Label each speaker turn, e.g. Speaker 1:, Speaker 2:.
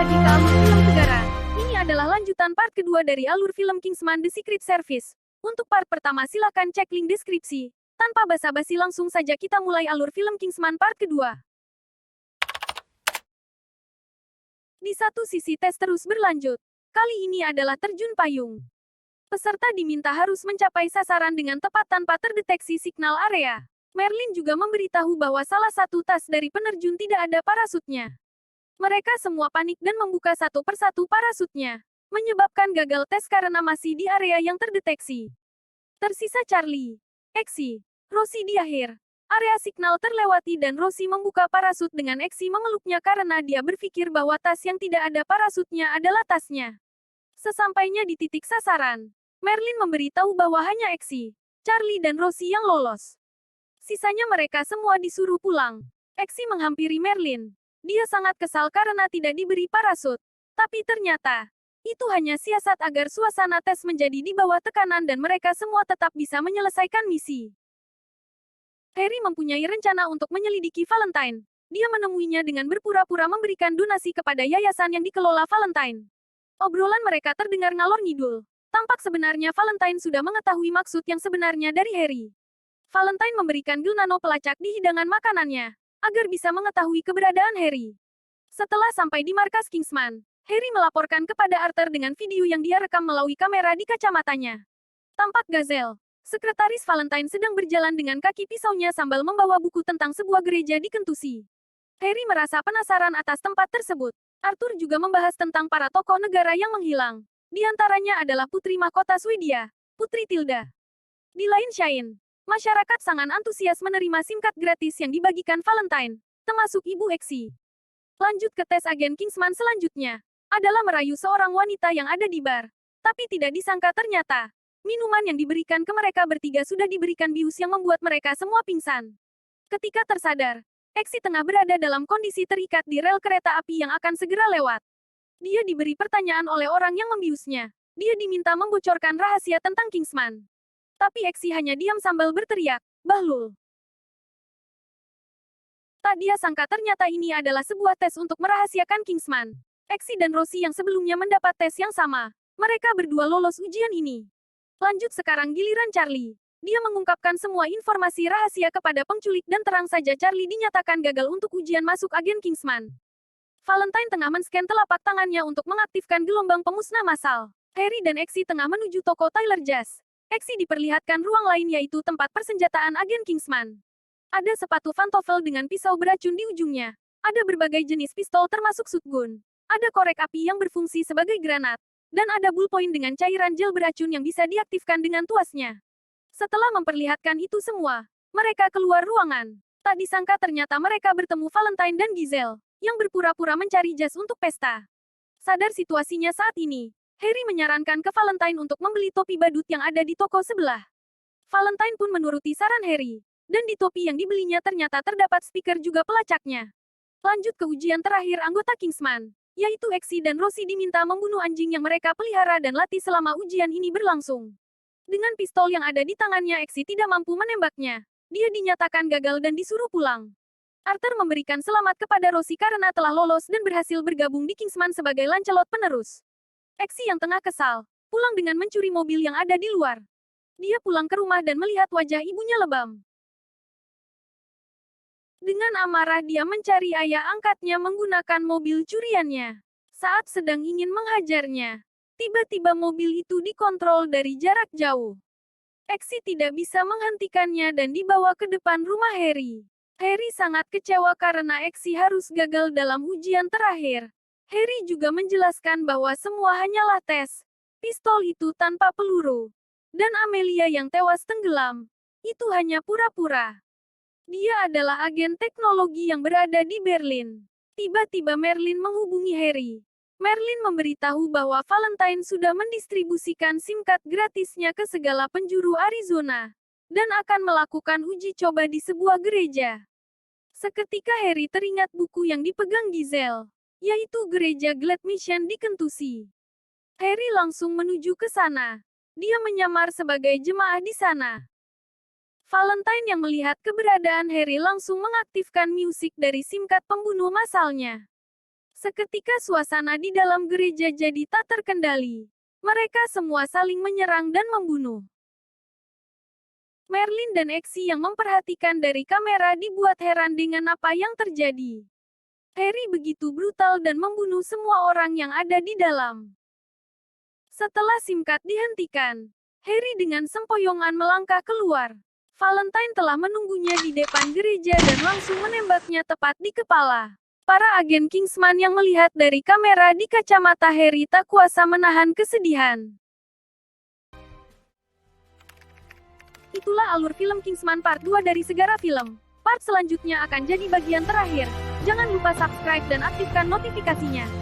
Speaker 1: lagi ke alur film Segara. Ini adalah lanjutan part kedua dari alur film Kingsman The Secret Service. Untuk part pertama silakan cek link deskripsi. Tanpa basa-basi langsung saja kita mulai alur film Kingsman part kedua. Di satu sisi tes terus berlanjut. Kali ini adalah terjun payung. Peserta diminta harus mencapai sasaran dengan tepat tanpa terdeteksi signal area. Merlin juga memberitahu bahwa salah satu tas dari penerjun tidak ada parasutnya. Mereka semua panik dan membuka satu persatu parasutnya, menyebabkan gagal tes karena masih di area yang terdeteksi. Tersisa Charlie, Exi, Rosie di akhir. Area signal terlewati dan Rosie membuka parasut dengan Exi memeluknya karena dia berpikir bahwa tas yang tidak ada parasutnya adalah tasnya. Sesampainya di titik sasaran, Merlin memberitahu bahwa hanya Exi, Charlie dan Rosie yang lolos. Sisanya mereka semua disuruh pulang. Exi menghampiri Merlin. Dia sangat kesal karena tidak diberi parasut. Tapi ternyata, itu hanya siasat agar suasana tes menjadi di bawah tekanan dan mereka semua tetap bisa menyelesaikan misi. Harry mempunyai rencana untuk menyelidiki Valentine. Dia menemuinya dengan berpura-pura memberikan donasi kepada yayasan yang dikelola Valentine. Obrolan mereka terdengar ngalor ngidul. Tampak sebenarnya Valentine sudah mengetahui maksud yang sebenarnya dari Harry. Valentine memberikan Gilnano pelacak di hidangan makanannya, agar bisa mengetahui keberadaan Harry. Setelah sampai di markas Kingsman, Harry melaporkan kepada Arthur dengan video yang dia rekam melalui kamera di kacamatanya. Tampak Gazelle, sekretaris Valentine sedang berjalan dengan kaki pisaunya sambil membawa buku tentang sebuah gereja di Kentucky. Harry merasa penasaran atas tempat tersebut. Arthur juga membahas tentang para tokoh negara yang menghilang. Di antaranya adalah Putri Mahkota Swedia, Putri Tilda. Di lain Shine, masyarakat sangat antusias menerima SIM card gratis yang dibagikan Valentine, termasuk Ibu Exi. Lanjut ke tes agen Kingsman selanjutnya, adalah merayu seorang wanita yang ada di bar. Tapi tidak disangka ternyata, minuman yang diberikan ke mereka bertiga sudah diberikan bius yang membuat mereka semua pingsan. Ketika tersadar, Exi tengah berada dalam kondisi terikat di rel kereta api yang akan segera lewat. Dia diberi pertanyaan oleh orang yang membiusnya. Dia diminta membocorkan rahasia tentang Kingsman. Tapi Exi hanya diam sambil berteriak, "Bahlul." Tak dia sangka ternyata ini adalah sebuah tes untuk merahasiakan Kingsman. Exi dan Rosie yang sebelumnya mendapat tes yang sama. Mereka berdua lolos ujian ini. Lanjut sekarang giliran Charlie. Dia mengungkapkan semua informasi rahasia kepada penculik dan terang saja Charlie dinyatakan gagal untuk ujian masuk agen Kingsman. Valentine tengah men-scan telapak tangannya untuk mengaktifkan gelombang pemusnah massal. Harry dan Exi tengah menuju toko Tyler Jazz. Exi diperlihatkan ruang lain yaitu tempat persenjataan agen Kingsman. Ada sepatu pantofel dengan pisau beracun di ujungnya. Ada berbagai jenis pistol termasuk shotgun. Ada korek api yang berfungsi sebagai granat. Dan ada bullpoint dengan cairan gel beracun yang bisa diaktifkan dengan tuasnya. Setelah memperlihatkan itu semua, mereka keluar ruangan. Tak disangka ternyata mereka bertemu Valentine dan Giselle, yang berpura-pura mencari jas untuk pesta. Sadar situasinya saat ini, Harry menyarankan ke Valentine untuk membeli topi badut yang ada di toko sebelah. Valentine pun menuruti saran Harry, dan di topi yang dibelinya ternyata terdapat speaker juga pelacaknya. Lanjut ke ujian terakhir anggota Kingsman, yaitu Exi dan Rosie diminta membunuh anjing yang mereka pelihara dan latih selama ujian ini berlangsung. Dengan pistol yang ada di tangannya Exi tidak mampu menembaknya. Dia dinyatakan gagal dan disuruh pulang. Arthur memberikan selamat kepada Rosie karena telah lolos dan berhasil bergabung di Kingsman sebagai Lancelot penerus. Exi yang tengah kesal, pulang dengan mencuri mobil yang ada di luar. Dia pulang ke rumah dan melihat wajah ibunya lebam. Dengan amarah dia mencari ayah angkatnya menggunakan mobil curiannya. Saat sedang ingin menghajarnya, tiba-tiba mobil itu dikontrol dari jarak jauh. Exi tidak bisa menghentikannya dan dibawa ke depan rumah Harry. Harry sangat kecewa karena Exi harus gagal dalam ujian terakhir. Harry juga menjelaskan bahwa semua hanyalah tes. Pistol itu tanpa peluru. Dan Amelia yang tewas tenggelam. Itu hanya pura-pura. Dia adalah agen teknologi yang berada di Berlin. Tiba-tiba Merlin menghubungi Harry. Merlin memberitahu bahwa Valentine sudah mendistribusikan SIM card gratisnya ke segala penjuru Arizona. Dan akan melakukan uji coba di sebuah gereja. Seketika Harry teringat buku yang dipegang Giselle, yaitu gereja Glad Mission di Kentucky. Harry langsung menuju ke sana. Dia menyamar sebagai jemaah di sana. Valentine yang melihat keberadaan Harry langsung mengaktifkan musik dari SIM card pembunuh massalnya. Seketika suasana di dalam gereja jadi tak terkendali. Mereka semua saling menyerang dan membunuh. Merlin dan Exi yang memperhatikan dari kamera dibuat heran dengan apa yang terjadi. Harry begitu brutal dan membunuh semua orang yang ada di dalam. Setelah SIM card dihentikan, Harry dengan sempoyongan melangkah keluar. Valentine telah menunggunya di depan gereja dan langsung menembaknya tepat di kepala. Para agen Kingsman yang melihat dari kamera di kacamata Harry tak kuasa menahan kesedihan. Itulah alur film Kingsman Part 2 dari Segara Film. Part selanjutnya akan jadi bagian terakhir. Jangan lupa subscribe dan aktifkan notifikasinya.